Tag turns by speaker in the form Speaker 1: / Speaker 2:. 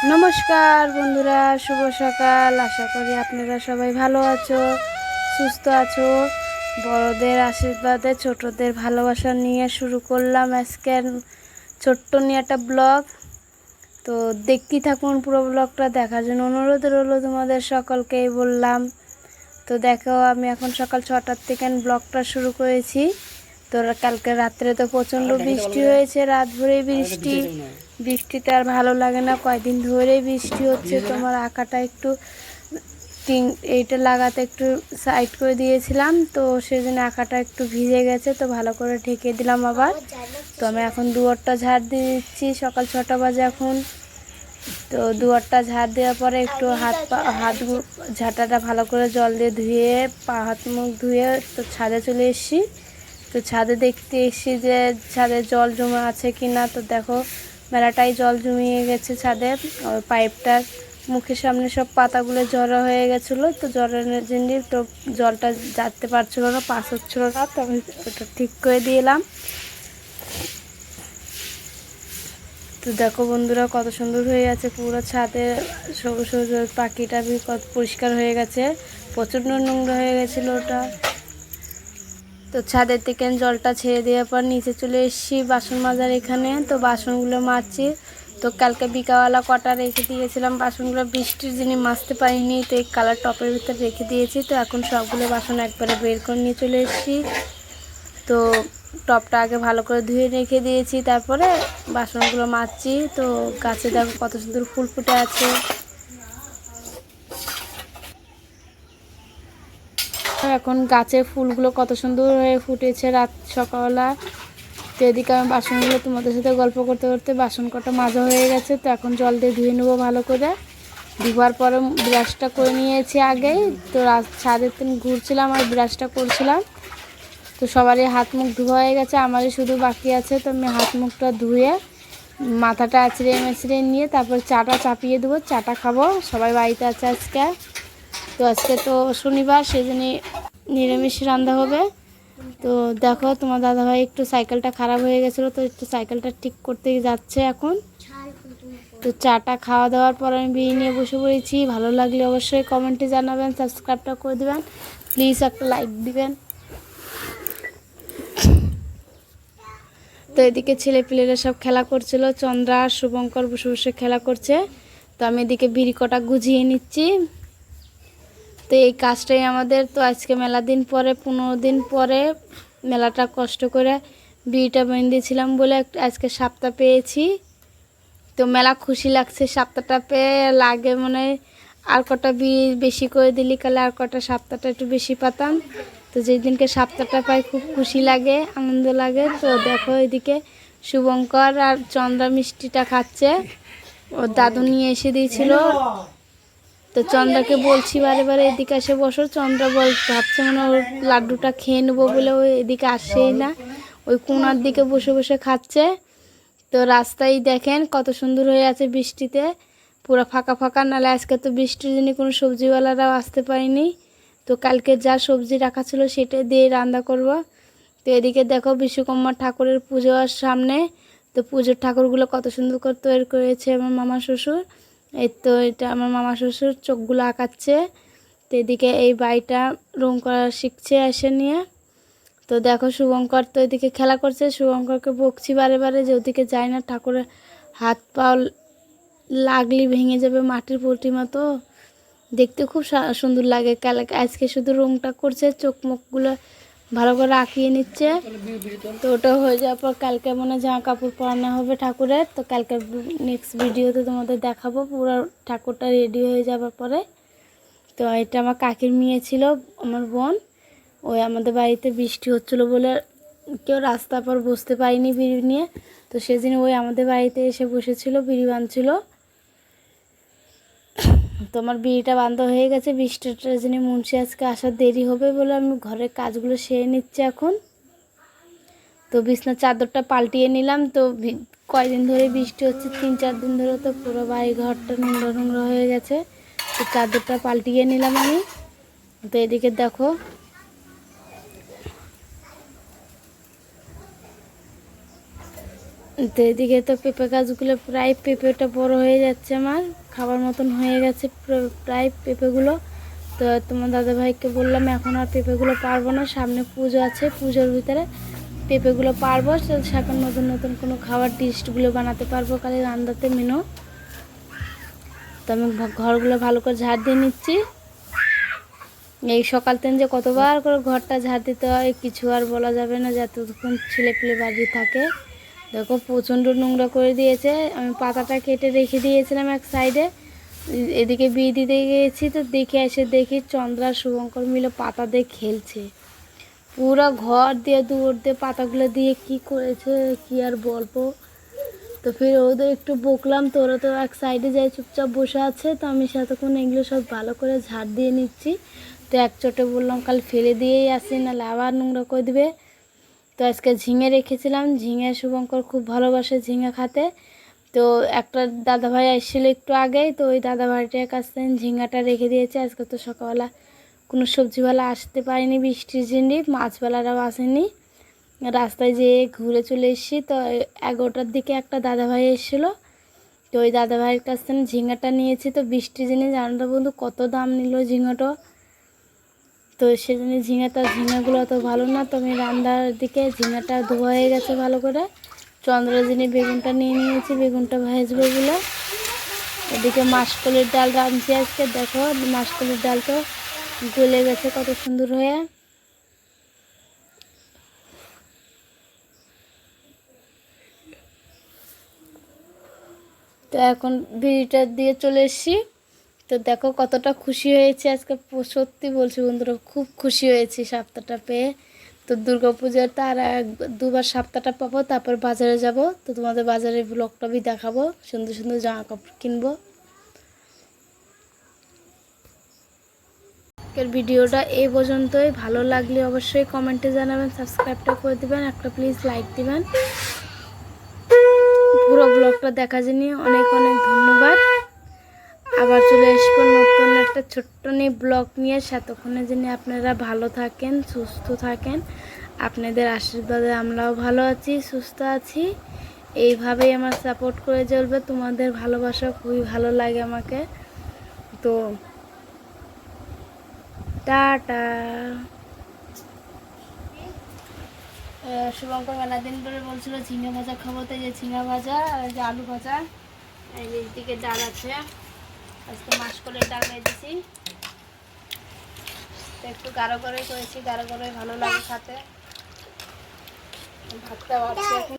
Speaker 1: নমস্কার বন্ধুরা, শুভ সকাল। আশা করি আপনারা সবাই ভালো আছো, সুস্থ আছো। বড়দের আশীর্বাদে ছোটদের ভালোবাসা নিয়ে শুরু করলাম আজকের ছোট্ট নিয়ে একটা ব্লগ। তো দেখতেই থাকুন পুরো ব্লগটা, দেখার জন্য অনুরোধ রইল তোমাদের সকলকেই বললাম। তো দেখো, আমি এখন সকাল 6টার থেকে ব্লগটা শুরু করেছি। তো কালকে রাত্রে তো প্রচণ্ড বৃষ্টি হয়েছে, রাত ভরে বৃষ্টি। বৃষ্টিতে আর ভালো লাগে না, কয়দিন ধরেই বৃষ্টি হচ্ছে। তোমার আঁকাটা একটু এইটা লাগাতে একটু সাইড করে দিয়েছিলাম, তো সেজন্য আঁকাটা একটু ভিজে গেছে, তো ভালো করে ঢেকে দিলাম আবার। তো আমি এখন দুয়ারটা ঝাড় দিয়ে দিচ্ছি, সকাল 6টা বাজে এখন। তো দুয়ারটা ঝাড় দেওয়ার পরে একটু হাত ঝাঁটাটা ভালো করে জল দিয়ে ধুয়ে হাত মুখ ধুয়ে তো ছাদে চলে এসেছি। তো ছাদে দেখতে এসেছি যে ছাদে জল জমে আছে কি না। তো দেখো, মেলাটাই জল জমিয়ে গেছে ছাদে। ওই পাইপটার মুখের সামনে সব পাতাগুলো জড়ো হয়ে গেছিলো, তো জড়ানোর জন্য তো জলটা যাতে পারছিল না, পাস হচ্ছিলো না। তো আমি ওটা ঠিক করে দিলাম। তো দেখো বন্ধুরা, কত সুন্দর হয়ে আছে পুরো ছাদে, সবুজ সবুজ পাখিটা কত পরিষ্কার হয়ে গেছে। প্রচণ্ড নোংরা হয়ে গেছিলো ওটা। তো ছাদের থেকে জলটা ছেড়ে দেওয়ার পর নিচে চলে এসেছি বাসন মাজার এখানে। তো বাসনগুলো মাজছি। তো কালকে বিকালবেলা কটা রেখে দিয়েছিলাম বাসনগুলো, বৃষ্টির জিনিস মাজতে পারিনি, তো এই কালার টপের ভিতরে রেখে দিয়েছি। তো এখন সবগুলো বাসন একবারে বের করে নিয়ে চলে এসেছি। তো টপটা আগে ভালো করে ধুয়ে রেখে দিয়েছি, তারপরে বাসনগুলো মাজছি। তো গাছে দেখো কত সুন্দর ফুল ফুটে আছে। এখন গাছের ফুলগুলো কত সুন্দর হয়ে ফুটেছে রাত সকালবেলা। তো এদিকে আমি বাসনগুলো তোমাদের সাথে গল্প করতে করতে বাসন কটা মাজা হয়ে গেছে। তো এখন জল দিয়ে ধুয়ে নেবো ভালো করে। ধোয়ার পরে ব্রাশটা করে নিয়েছি আগেই। তো ছাদে ঘুরছিলাম আর ব্রাশটা করছিলাম। তো সবারই হাত মুখ ধোয়া হয়ে গেছে, আমারই শুধু বাকি আছে। তো আমি হাত মুখটা ধুয়ে মাথাটা আঁচড়ে মেচড়ে নিয়ে তারপর চাটা চাপিয়ে দেবো, চাটা খাবো। সবাই বাড়িতে আছে আজকে। তো আজকে তো শনিবার, সেজন্য নিরামিষ রান্না হবে। তো দেখো, তোমার দাদাভাই একটু সাইকেলটা খারাপ হয়ে গেছিলো, তো একটু সাইকেলটা ঠিক করতে যাচ্ছে এখন। তো চাটা খাওয়া দাওয়ার পর আমি বিয়ে নিয়ে বসে পড়েছি। ভালো লাগলে অবশ্যই কমেন্টে জানাবেন, সাবস্ক্রাইবটা করে দেবেন, প্লিজ একটা লাইক দিবেন। তো এদিকে ছেলেপিলেরা সব খেলা করছিল, চন্দ্রা আর শুভঙ্কর বসে বসে খেলা করছে। তো আমি এদিকে বিড়ি কটা গুজিয়ে নিচ্ছি। তো এই কাজটাই আমাদের। তো আজকে মেলা দিন পরে, 15 দিন পরে মেলাটা কষ্ট করে বিড়িটা বেঁধেছিলাম বলে আজকে সাপটা পেয়েছি। তো মেলা খুশি লাগছে সাপটাটা পেয়ে। লাগে মনে আর কটা বিড়ি বেশি করে দিলি কালে আর কটা সাপটাটা একটু বেশি পাতাম। তো যেই দিনকে সাপটাটা পাই খুব খুশি লাগে, আনন্দ লাগে। তো দেখো এদিকে শুভঙ্কর আর চন্দ্রা মিষ্টিটা খাচ্ছে, ওর দাদু নিয়ে এসে দিয়েছিল। তো চন্দ্রাকে বলছি বারে বারে এদিকে এসে বসো, চন্দ্রা ভাবছে মানে ওর লাড্ডুটা খেয়ে নেবো বলে ওই এদিকে আসছেই না, ওই কোণার দিকে বসে বসে খাচ্ছে। তো রাস্তায় দেখেন কত সুন্দর হয়ে আছে বৃষ্টিতে, পুরো ফাঁকা ফাঁকা। নালে আজকে তো বৃষ্টির জন্য কোনো সবজিওয়ালারাও আসতে পারেনি। তো কালকে যা সবজি রাখা ছিল সেটা দিয়ে রান্না করব। তো এদিকে দেখো বিশ্বকর্মা ঠাকুরের পুজোর সামনে। তো পুজোর ঠাকুরগুলো কত সুন্দর করে তৈরি করেছে আমার মামা শ্বশুর। এই তো এটা আমার মামা শ্বশুর চোখগুলো আঁকাচ্ছে। তো এদিকে এই বাড়িটা রং করা শিখছে এসে নিয়ে। তো দেখো শুভঙ্কর তো এদিকে খেলা করছে, শুভঙ্করকে বকছি বারে বারে যে ওদিকে যায় না, ঠাকুরের হাত পাও লাগলি ভেঙে যাবে, মাটির প্রতিমা তো দেখতে খুব সুন্দর লাগে। আজকে শুধু রংটা করছে, চোখ মুখগুলো ভালো করে আঁকিয়ে নিচ্ছে। তো ওটা হয়ে যাওয়ার পর কালকে মনে জামা কাপড় পরানো হবে ঠাকুরের। তো কালকে নেক্সট ভিডিওতে তোমাদের দেখাবো পুরো ঠাকুরটা রেডি হয়ে যাওয়ার পরে। তো এটা আমার কাকির মেয়ে ছিল, আমার বোন। ওই আমাদের বাড়িতে বৃষ্টি হচ্ছিলো বলে কেউ রাস্তার পর বসতে পারিনি বিড়ি নিয়ে, তো সেদিন ওই আমাদের বাড়িতে এসে বসেছিল, বিড়ি বাঁধছিল। তো আমার বিড়িটা বান্ধা হয়ে গেছে। বৃষ্টিটার জন্য মুন্সি আজকে আসার দেরি হবে বলে আমি ঘরের কাজগুলো সেরে নিচ্ছি এখন। তো বিছনার চাদরটা পাল্টিয়ে নিলাম। তো কয়দিন ধরে বৃষ্টি হচ্ছে, 3-4 দিন ধরে, তো পুরো বাড়ি ঘরটা নোংরা নোংরা হয়ে গেছে। তো চাদরটা পাল্টিয়ে নিলাম আমি। তো এদিকে দেখো তো এদিকে তো পেঁপে গাছগুলো প্রায় পেঁপেটা বড় হয়ে যাচ্ছে, আমার খাবার মতন হয়ে গেছে প্রায় পেঁপেগুলো। তো তোমার দাদাভাইকে বললাম এখন আর পেঁপেগুলো পারবো না, সামনে পুজো আছে, পুজোর ভিতরে পেঁপেগুলো পারবো, সেখানে নতুন নতুন কোনো খাবার ডিশগুলো বানাতে পারবো কালি রান্নাতে মেনু। তো আমি ঘরগুলো ভালো করে ঝাড় দিয়ে নিচ্ছি। এই সকাল থেকে যে কতবার করে ঘরটা ঝাড় দিতে হয় কিছু আর বলা যাবে না, যতক্ষণ ছেলেপিলে বাড়ি থাকে। দেখো প্রচণ্ড নোংরা করে দিয়েছে। আমি পাতাটা কেটে রেখে দিয়েছিলাম এক সাইডে, এদিকে বিয়ে দিতে গিয়েছি তো দেখে এসে দেখি চন্দ্রা শুভঙ্কর মিলে পাতা দিয়ে খেলছে। পুরো ঘর দিয়ে দৌড় দিয়ে পাতাগুলো দিয়ে কি করেছে কি আর বলবো। তো ফির ওদের একটু বকলাম, তো ওরা তো এক সাইডে যাই চুপচাপ বসে আছে। তো আমি সাথেক্ষণ এগুলো সব ভালো করে ঝাড় দিয়ে নিচ্ছি। তো এক চোটে বললাম কাল ফেলে দিয়েই আসি, নাহলে আবার নোংরা করে দেবে। তো আজকে ঝিঙে রেখেছিলাম, ঝিঙে শুভঙ্কর খুব ভালোবাসে ঝিঙে খাতে। তো একটা দাদাভাই এসেছিলো একটু আগেই, তো ওই দাদাভাইটার কাছ থেকে ঝিঙাটা রেখে দিয়েছে। আজকে তো সকালবেলা কোনো সবজিওয়ালা আসতে পারেনি, বৃষ্টির জন্য মাছওয়ালারাও আসেনি। রাস্তায় যেয়ে ঘুরে চলে এসেছি। তো 11টার দিকে একটা দাদাভাই এসেছিলো, তো ওই দাদাভাইয়ের কাছ থেকে ঝিঙাটা নিয়েছি। তো বৃষ্টির জন্য জানো তো বন্ধু কত দাম নিল ঝিঙাটা। তো সেজন্য ঝিঙাগুলো অত ভালো না। তো আমি রান্নার দিকে ঝিঙাটা ধোয়া হয়ে গেছে ভালো করে। চন্দ্রজিনী বেগুনটা নিয়ে নিয়েছি, বেগুনটা ভাজবো বলে। এদিকে মাসকলির ডাল রাঁধছি আজকে। দেখো মাসকলির ডাল তো গলে গেছে কত সুন্দর হয়ে। তো এখন বিড়িটা দিয়ে চলে এসেছি। তো দেখো কতটা খুশি হয়েছে আজকে, সত্যি বলছি বন্ধুরা খুব খুশি হয়েছি সপ্তাহটা পেয়ে। তো দুর্গাপূজার তার দুবার সপ্তাহটা পাবো, তারপর বাজারে যাব। তো তোমাদের বাজারের ব্লগটা আমি দেখাবো, সুন্দর সুন্দর জামা কাপড় কিনবো। আজকের ভিডিওটা এই পর্যন্তই। ভালো লাগলে অবশ্যই কমেন্টে জানাবেন, সাবস্ক্রাইবটা করে দেবেন, একটা প্লিজ লাইক দিবেন। পুরো ব্লগটা দেখার জন্য অনেক অনেক ধন্যবাদ। আবার চলে আসবো নতুন একটা ছোট্ট নিয়ে ব্লগ নিয়ে। ততক্ষণের জন্য আপনারা ভালো থাকেন, সুস্থ থাকেন। আপনাদের আশীর্বাদে আমরাও ভালো আছি, সুস্থ আছি। এইভাবেই আমার সাপোর্ট করে চলবে। তোমাদের ভালোবাসা খুবই ভালো লাগে আমাকে। তো টাটা। শুভঙ্কর মেলা দিন ধরে বলছিল ঝিঙে ভাজা খাবো, তো এই যে ঝিঙে ভাজা আর এই যে আলু ভাজা, এই দিকে ডাল আছে। আজকে মাসকলের ডাল দিয়েছি, তো একটু গাঢ় করে করেছি, গাঢ় করে ভালো লাগে খেতে। ভাতটা বাড়ছি এখন।